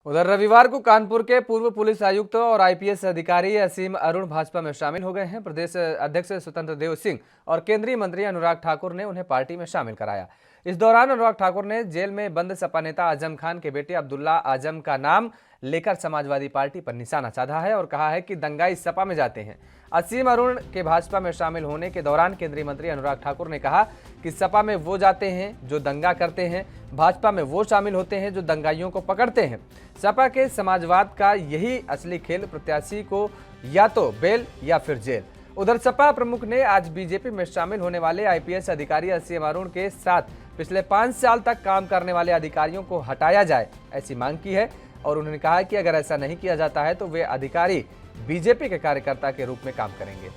उधर रविवार को कानपुर के पूर्व पुलिस आयुक्त और आईपीएस अधिकारी असीम अरुण भाजपा में शामिल हो गए हैं। प्रदेश अध्यक्ष स्वतंत्र देव सिंह और केंद्रीय मंत्री अनुराग ठाकुर ने उन्हें पार्टी में शामिल कराया। इस दौरान अनुराग ठाकुर ने जेल में बंद सपा नेता आजम खान के बेटे अब्दुल्ला आजम का नाम लेकर समाजवादी पार्टी पर निशाना साधा है और कहा है कि दंगाई सपा में जाते हैं। असीम अरुण के भाजपा में शामिल होने के दौरान केंद्रीय मंत्री अनुराग ठाकुर ने कहा कि सपा में वो जाते हैं जो दंगा करते हैं, भाजपा में वो शामिल होते हैं जो दंगाइयों को पकड़ते हैं। सपा के समाजवाद का यही असली खेल, प्रत्याशी को या तो बेल या फिर जेल। उधर सपा प्रमुख ने आज बीजेपी में शामिल होने वाले आईपीएस अधिकारी असीम अरुण के साथ पिछले 5 साल तक काम करने वाले अधिकारियों को हटाया जाए, ऐसी मांग की है और उन्होंने कहा कि अगर ऐसा नहीं किया जाता है तो वे अधिकारी बीजेपी के कार्यकर्ता के रूप में काम करेंगे।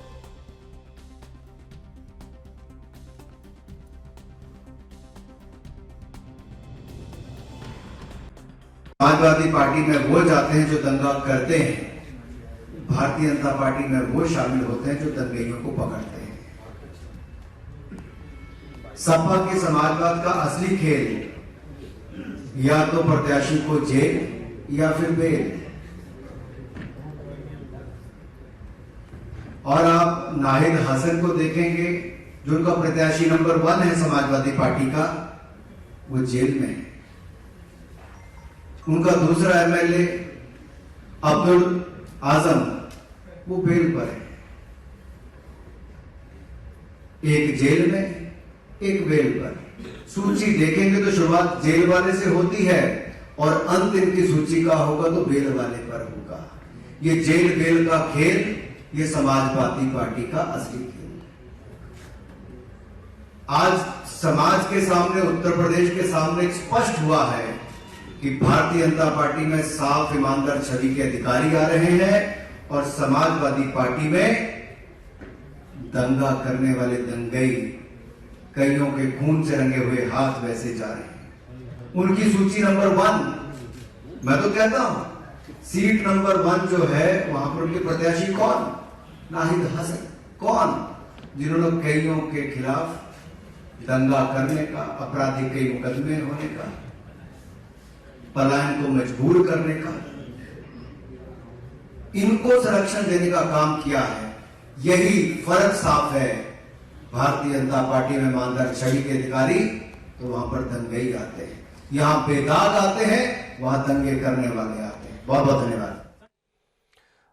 समाजवादी पार्टी में वो जाते हैं जो दंगा करते हैं, भारतीय जनता पार्टी में वो शामिल होते हैं जो दंगइयों को पकड़ते हैं। सपा के समाजवाद का असली खेल या तो प्रत्याशी को जेल या फिर बेल। और आप नाहिद हसन को देखेंगे जो उनका प्रत्याशी नंबर 1 है समाजवादी पार्टी का, वो जेल में है। उनका दूसरा एमएलए अब्दुल आजम वो बेल पर है। एक जेल में, एक बेल पर। सूची देखेंगे तो शुरुआत जेल वाले से होती है और अंत इनकी सूची का होगा तो बेल वाले पर होगा। ये जेल बेल का खेल, ये समाजवादी पार्टी का असली खेल। आज समाज के सामने, उत्तर प्रदेश के सामने स्पष्ट हुआ है कि भारतीय जनता पार्टी में साफ ईमानदार छवि के अधिकारी आ रहे हैं और समाजवादी पार्टी में दंगा करने वाले दंगई, कईयों के खून से रंगे हुए हाथ वैसे जा रहे हैं। उनकी सूची नंबर 1, मैं तो कहता हूं सीट नंबर 1 जो है वहां पर उनके प्रत्याशी कौन? नाहिद हसन। कौन? जिन्होंने कईयों के खिलाफ दंगा करने का, आपराधिक कई मुकदमे होने का, पलायन को मजबूर करने का, इनको संरक्षण देने का काम किया है। यही फर्क साफ है। भारतीय जनता पार्टी में ईमानदार छवि के अधिकारी तो वहां पर दंगई आते हैं, यहां बेदाग आते हैं, वहां दंगे करने वाले आते हैं। बहुत बहुत धन्यवाद।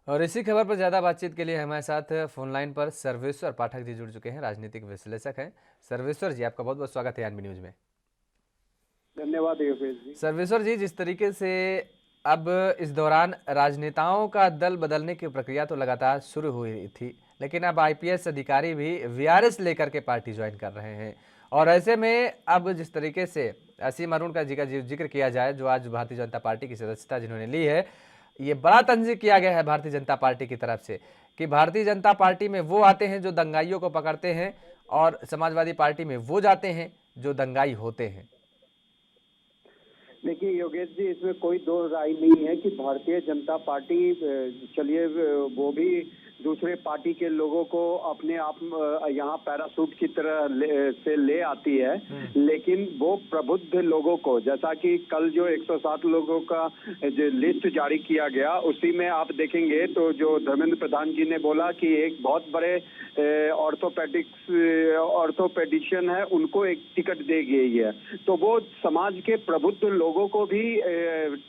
और इसी खबर पर ज्यादा बातचीत के लिए हमारे साथ फोन लाइन पर सर्वेश्वर पाठक जी जुड़ चुके हैं, राजनीतिक विश्लेषक हैं। सर्वेश्वर जी, आपका बहुत बहुत स्वागत है यानवी न्यूज में। धन्यवाद योगेश जी। सर्वेश्वर जी, जिस तरीके से अब इस दौरान राजनेताओं का दल बदलने की प्रक्रिया तो लगातार शुरू हुई थी, लेकिन अब आईपीएस अधिकारी भी वीआरएस लेकर के पार्टी ज्वाइन कर रहे हैं और ऐसे में अब जिस तरीके से असीम अरुण का जिक्र किया जाए, जो आज भारतीय जनता पार्टी की सदस्यता जिन्होंने ली है, ये बड़ा तंजीह किया गया है भारतीय जनता पार्टी की तरफ से कि भारतीय जनता पार्टी में वो आते हैं जो दंगाइयों को पकड़ते हैं और समाजवादी पार्टी में वो जाते हैं जो दंगाई होते हैं। देखिए योगेश जी, इसमें कोई दो राय नहीं है कि भारतीय जनता पार्टी, चलिए वो भी दूसरे पार्टी के लोगों को अपने आप यहाँ पैरासूट की तरह ले आती है, लेकिन वो प्रबुद्ध लोगों को, जैसा कि कल जो 107 लोगों का जो लिस्ट जारी किया गया, उसी में आप देखेंगे तो जो धर्मेंद्र प्रधान जी ने बोला कि एक बहुत बड़े ऑर्थोपेडिशियन है, उनको एक टिकट दी गई है, तो वो समाज के प्रबुद्ध लोगों को भी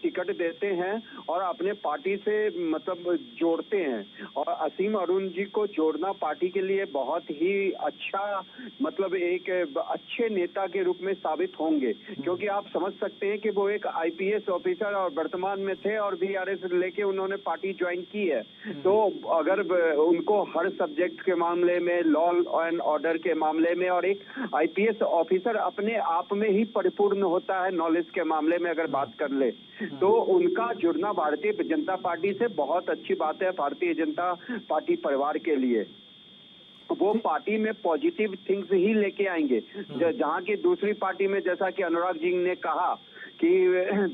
टिकट देते हैं और अपने पार्टी से मतलब जोड़ते हैं। और असीम अरुण जी को जोड़ना पार्टी के लिए बहुत ही अच्छा, मतलब एक अच्छे नेता के रूप में साबित होंगे, क्योंकि आप समझ सकते हैं कि वो एक आईपीएस ऑफिसर और वर्तमान में थे और वीआरएस लेके उन्होंने पार्टी ज्वाइन की है। तो अगर उनको हर सब्जेक्ट के मामले में, लॉ एंड ऑर्डर के मामले में, और एक आईपीएस ऑफिसर अपने आप में ही परिपूर्ण होता है नॉलेज के मामले में अगर बात कर ले, तो उनका जुड़ना भारतीय जनता पार्टी से बहुत अच्छी बात है। भारतीय जनता पार्टी परिवार के लिए वो पार्टी में पॉजिटिव थिंग्स ही लेके आएंगे, जहां की दूसरी पार्टी में, जैसा कि अनुराग जी ने कहा कि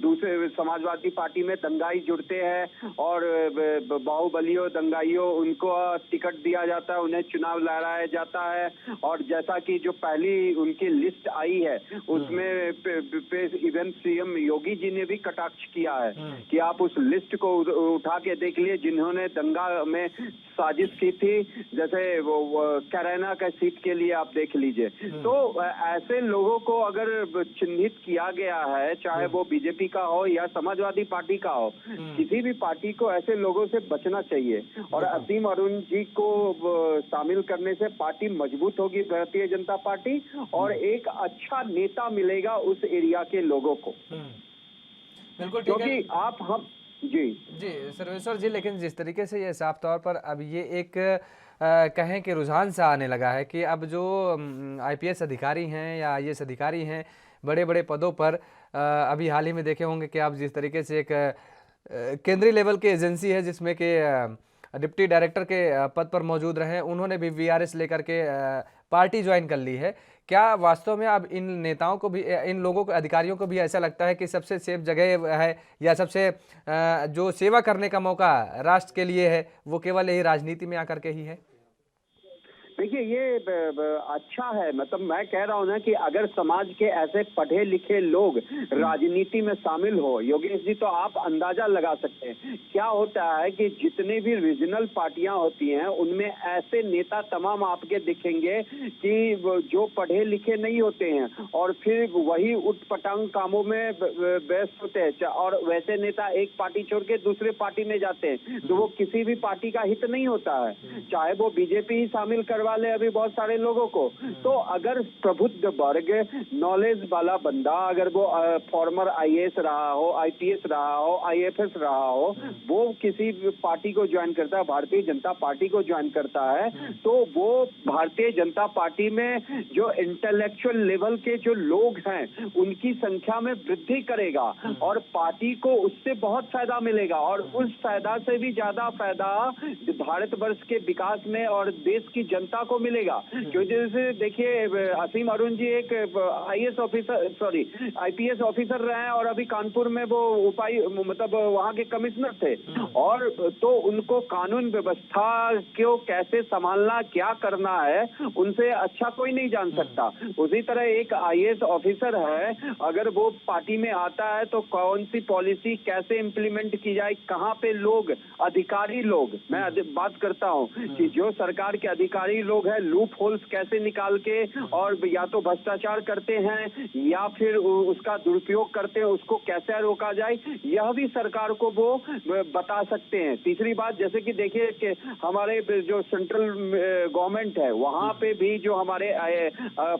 दूसरे समाजवादी पार्टी में दंगाई जुड़ते हैं और बाहुबलियों दंगाइयों उनको टिकट दिया जाता है, उन्हें चुनाव लहराया जाता है। और जैसा कि जो पहली उनकी लिस्ट आई है उसमें इवन सीएम योगी जी ने भी कटाक्ष किया है कि आप उस लिस्ट को उठा के देख लिए जिन्होंने दंगा में साजिश की थी, जैसे वो कैराना का सीट के लिए आप देख लीजिए। तो ऐसे लोगों को अगर चिन्हित किया गया है, चाहे वो बीजेपी का हो या समाजवादी पार्टी का हो, किसी भी पार्टी को ऐसे लोगों से बचना चाहिए। और असीम अरुण जी को शामिल करने से पार्टी मजबूत होगी, भारतीय जनता पार्टी, और एक अच्छा नेता मिलेगा उस एरिया के लोगों को। बिल्कुल ठीक है। क्योंकि आप हम जी सर्वेश्वर जी, लेकिन जिस तरीके से ये साफ तौर पर अब ये एक कहें कि रुझान सा आने लगा है कि अब जो आईपीएस अधिकारी हैं या आईएएस अधिकारी हैं बड़े बड़े पदों पर, अभी हाल ही में देखे होंगे कि आप जिस तरीके से एक केंद्रीय लेवल की एजेंसी है जिसमें कि डिप्टी डायरेक्टर के पद पर मौजूद रहे, उन्होंने भी वीआरएस लेकर के पार्टी ज्वाइन कर ली है। क्या वास्तव में अब इन नेताओं को भी, इन लोगों को, अधिकारियों को भी ऐसा लगता है कि सबसे सेफ जगह है या सबसे जो सेवा करने का मौका राष्ट्र के लिए है वो केवल यही राजनीति में आकर के ही है? देखिए ये अच्छा है, मतलब मैं कह रहा हूँ ना कि अगर समाज के ऐसे पढ़े लिखे लोग राजनीति में शामिल हो, योगेश जी, तो आप अंदाजा लगा सकते हैं क्या होता है कि जितनी भी रीजनल पार्टियां होती हैं उनमें ऐसे नेता तमाम आपके दिखेंगे कि जो पढ़े लिखे नहीं होते हैं और फिर वही उटपटांग कामों में व्यस्त होते हैं, और वैसे नेता एक पार्टी छोड़ के दूसरे पार्टी में जाते हैं तो वो किसी भी पार्टी का हित नहीं होता है, चाहे वो बीजेपी ही शामिल करवा ले अभी बहुत सारे लोगों को। तो अगर प्रबुद्ध वर्ग, नॉलेज वाला बंदा, अगर वो फॉर्मर आईएएस रहा हो, आईपीएस रहा हो, आईएफएस रहा हो, वो किसी पार्टी को ज्वाइन करता है, भारतीय जनता पार्टी को ज्वाइन करता है, तो वो भारतीय जनता पार्टी में जो इंटेलेक्चुअल लेवल के जो लोग हैं उनकी संख्या में वृद्धि करेगा और पार्टी को उससे बहुत फायदा मिलेगा। और उस फायदा से भी ज्यादा फायदा भारतवर्ष के विकास में और देश की जनता को मिलेगा। क्योंकि जैसे देखिए असीम अरुण जी एक आईपीएस ऑफिसर रहे हैं और अभी कानपुर में वो मतलब वहां के कमिश्नर थे, और तो उनको कानून व्यवस्था को कैसे संभालना, क्या करना है, उनसे अच्छा कोई नहीं जान सकता। उसी तरह एक आईएएस ऑफिसर है, अगर वो पार्टी में आता है तो कौन सी पॉलिसी कैसे इंप्लीमेंट की जाए, कहाँ पे लोग, अधिकारी लोग, मैं बात करता हूँ कि जो सरकार के अधिकारी लोग हैं लूप होल्स कैसे निकाल के और या तो भ्रष्टाचार करते हैं या फिर उसका दुरुपयोग करते हैं, उसको कैसे रोका जाए, यह भी सरकार को वो बता सकते हैं। तीसरी बात, जैसे कि देखिए कि हमारे जो सेंट्रल गवर्नमेंट है वहां पे भी जो हमारे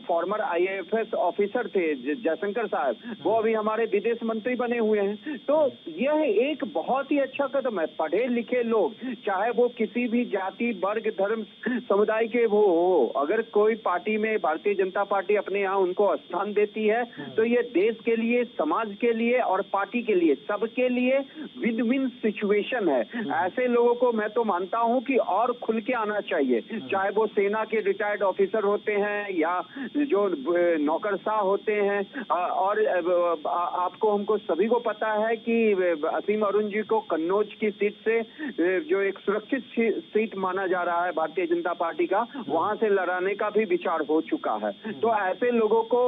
फॉर्मर आईएएस ऑफिसर थे जयशंकर साहब, वो अभी हमारे विदेश मंत्री बने हुए हैं। तो यह एक बहुत ही अच्छा कदम है। पढ़े लिखे लोग, चाहे वो किसी भी जाति, वर्ग, धर्म, समुदाय के वो हो, अगर कोई पार्टी में भारतीय जनता पार्टी अपने यहाँ उनको स्थान देती है तो ये देश के लिए, समाज के लिए और पार्टी के लिए, सबके लिए विन विन सिचुएशन है। ऐसे लोगों को मैं तो मानता हूं कि और खुल के आना चाहिए, चाहे वो सेना के रिटायर्ड ऑफिसर होते हैं या जो नौकरशाह होते हैं। और आपको, हमको सभी को पता है कि असीम अरुण जी को कन्नौज की सीट से, जो एक सुरक्षित सीट माना जा रहा है भारतीय जनता पार्टी का, वहां से लड़ाने का भी विचार हो चुका है। तो ऐसे लोगों को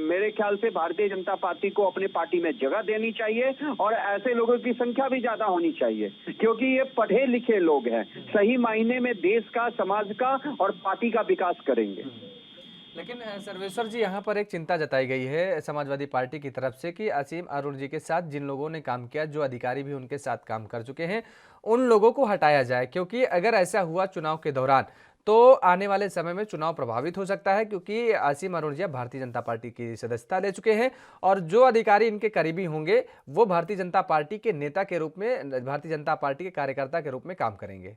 मेरे ख्याल से भारतीय जनता पार्टी को अपने पार्टी में जगह देनी चाहिए और ऐसे लोगों की संख्या भी ज्यादा होनी चाहिए, क्योंकि ये पढ़े लिखे लोग हैं, सही मायने में देश का, समाज का और पार्टी का विकास करेंगे। लेकिन सर्वेश्वर जी, यहाँ पर एक चिंता जताई गई है समाजवादी पार्टी की तरफ से कि असीम अरुण जी के साथ जिन लोगों ने काम किया, जो अधिकारी भी उनके साथ काम कर चुके हैं, उन लोगों को हटाया जाए, क्योंकि अगर ऐसा हुआ चुनाव के दौरान तो आने वाले समय में चुनाव प्रभावित हो सकता है, क्योंकि असीम अरुण जी भारतीय जनता पार्टी की सदस्यता ले चुके हैं और जो अधिकारी इनके करीबी होंगे वो भारतीय जनता पार्टी के नेता के रूप में, भारतीय जनता पार्टी के कार्यकर्ता के रूप में काम करेंगे।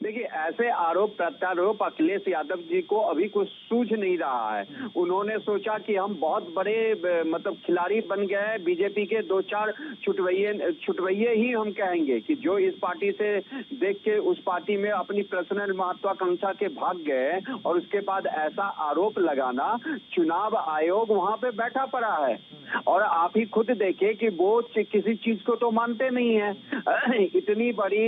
देखिए, ऐसे आरोप प्रत्यारोप अखिलेश यादव जी को अभी कुछ सूझ नहीं रहा है। उन्होंने सोचा कि हम बहुत बड़े मतलब खिलाड़ी बन गए, बीजेपी के 2-4 छुटवैये ही हम कहेंगे कि जो इस पार्टी से देख के उस पार्टी में अपनी पर्सनल महत्वाकांक्षा के भाग गए, और उसके बाद ऐसा आरोप लगाना, चुनाव आयोग वहां पे बैठा पड़ा है और आप ही खुद देखें कि वो किसी चीज को तो मानते नहीं है। इतनी बड़ी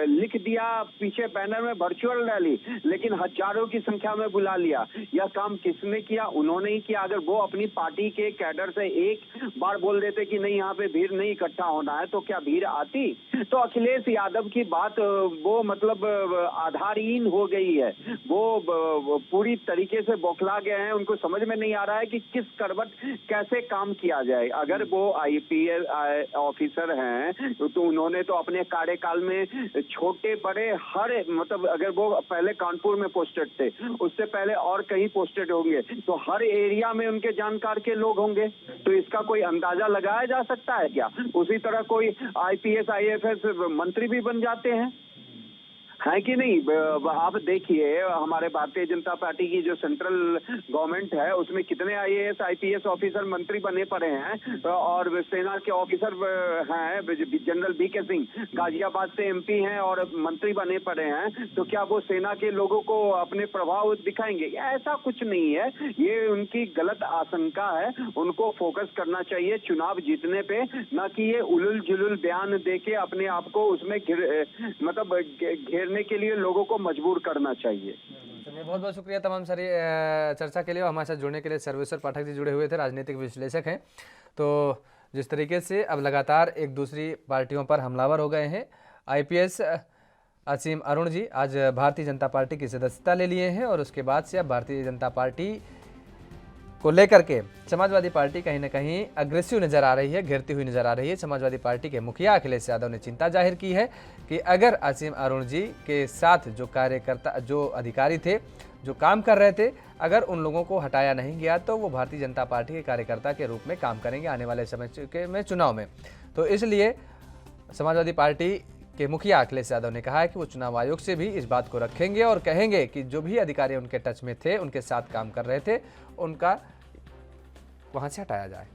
लिख दिया पीछे बैनर में वर्चुअल रैली, लेकिन हजारों की संख्या में बुला लिया। यह काम किसने किया? उन्होंने ही किया। अगर वो अपनी पार्टी के कैडर से एक बार बोल देते कि नहीं यहाँ पे भीड़ नहीं इकट्ठा होना है, तो क्या भीड़ आती? तो अखिलेश यादव की बात वो मतलब आधारहीन हो गई है। वो पूरी तरीके से बौखला गए हैं। उनको समझ में नहीं आ रहा है कि किस करवट कैसे काम किया जाए। अगर वो आईपीएस ऑफिसर हैं तो उन्होंने तो अपने कार्यकाल में छोटे बड़े हर मतलब अगर वो पहले कानपुर में पोस्टेड थे, उससे पहले और कहीं पोस्टेड होंगे, तो हर एरिया में उनके जानकार के लोग होंगे। तो इसका कोई अंदाजा लगाया जा सकता है क्या? उसी तरह कोई आईपीएस आईएफएस मंत्री भी बन जाते हैं, है कि नहीं? आप देखिए, हमारे भारतीय जनता पार्टी की जो सेंट्रल गवर्नमेंट है उसमें कितने आईएएस आईपीएस ऑफिसर मंत्री बने पड़े हैं, और सेना के ऑफिसर हैं। जनरल बीके सिंह गाजियाबाद से एमपी हैं और मंत्री बने पड़े हैं। तो क्या वो सेना के लोगों को अपने प्रभाव दिखाएंगे? ऐसा कुछ नहीं है। ये उनकी गलत आशंका है। उनको फोकस करना चाहिए चुनाव जीतने पे, न कि ये उलुल जुलुल बयान देके अपने आप को उसमें घेरने के लिए लोगों को मजबूर करना चाहिए। चलिए, बहुत बहुत शुक्रिया तमाम सारी चर्चा के लिए। हमारे साथ जुड़ने के लिए सर्वेश्वर पाठक जी जुड़े हुए थे, राजनीतिक विश्लेषक हैं। तो जिस तरीके से अब लगातार एक दूसरी पार्टियों पर हमलावर हो गए हैं, आईपीएस असीम अरुण जी आज भारतीय जनता पार्टी की सदस्यता ले लिए हैं, और उसके बाद से अब भारतीय जनता पार्टी को लेकर के समाजवादी पार्टी कहीं ना कहीं अग्रेसिव नजर आ रही है, घेरती हुई नजर आ रही है। समाजवादी पार्टी के मुखिया अखिलेश यादव ने चिंता जाहिर की है कि अगर असीम अरुण जी के साथ जो कार्यकर्ता, जो अधिकारी थे, जो काम कर रहे थे, अगर उन लोगों को हटाया नहीं गया तो वो भारतीय जनता पार्टी के कार्यकर्ता के रूप में काम करेंगे आने वाले समय में चुनाव में। तो इसलिए समाजवादी पार्टी के मुखिया अखिलेश यादव ने कहा है कि वो चुनाव आयोग से भी इस बात को रखेंगे और कहेंगे कि जो भी अधिकारी उनके टच में थे, उनके साथ काम कर रहे थे, उनका वहाँ से हटाया जाए।